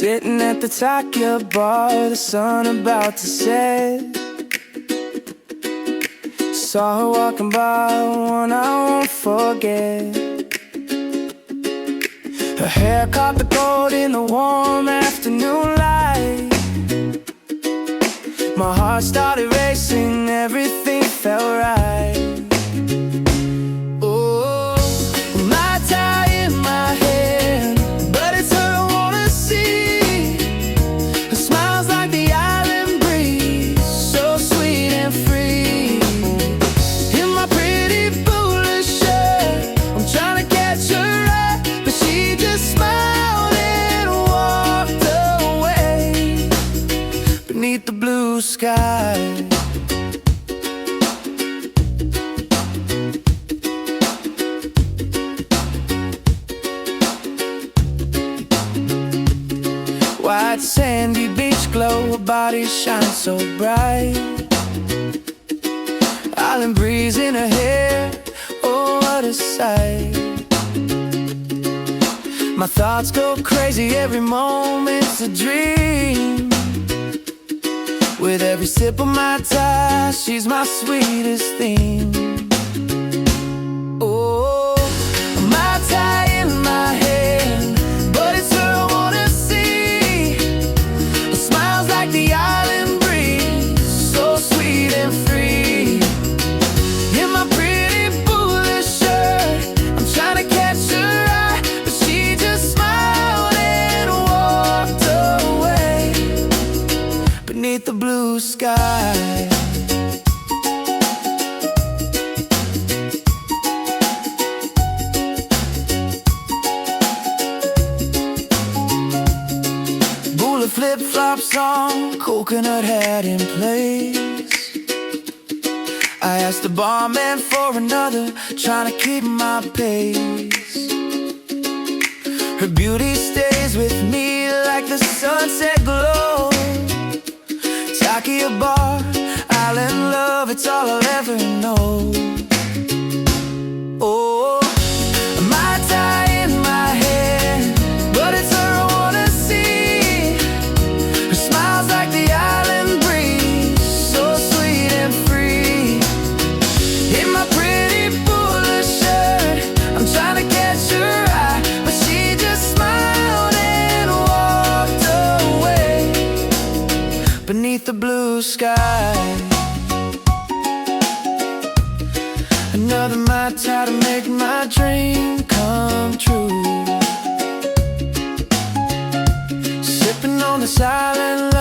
Sitting at the Takia bar, the sun about to set. Saw her walking by, one I won't forget. Her hair caught the gold in the warm afternoon light. My heart started racing, everything felt right. Oh, my tie in my hand, but it's her I wanna see. Her smile's like the island breeze, so sweet and free. In my pretty foolish shirt, I'm trying to catch her eye, but she just smiled and walked away beneath the blue sky. White sandy beach glow, her body shines so bright. Island breeze in her hair, oh what a sight. My thoughts go crazy, every moment's a dream. With every sip of my tie, she's my sweetest theme. Oh, my tie in my hand, but it's her I wanna see. Her smile's like the island breeze, so sweet and free. In my pretty foolish shirt, I'm trying to catch her eye, but she just smiled and walked away beneath the blue sky. Bula flip-flops on, coconut hat in place. I asked the barman for another, trying to keep my pace. Her beauty stays with me like the sunset glow. Takia bar, island love, it's all I'll ever know. Oh, my tie in my hand, but it's her I wanna see. Her smile's like the island breeze, so sweet and free. In my pretty foolish shirt, I'm trying to catch her eye, but she just smiled and walked away beneath the blue sky. Another Mai Tai to make my dream come true. Sipping on this island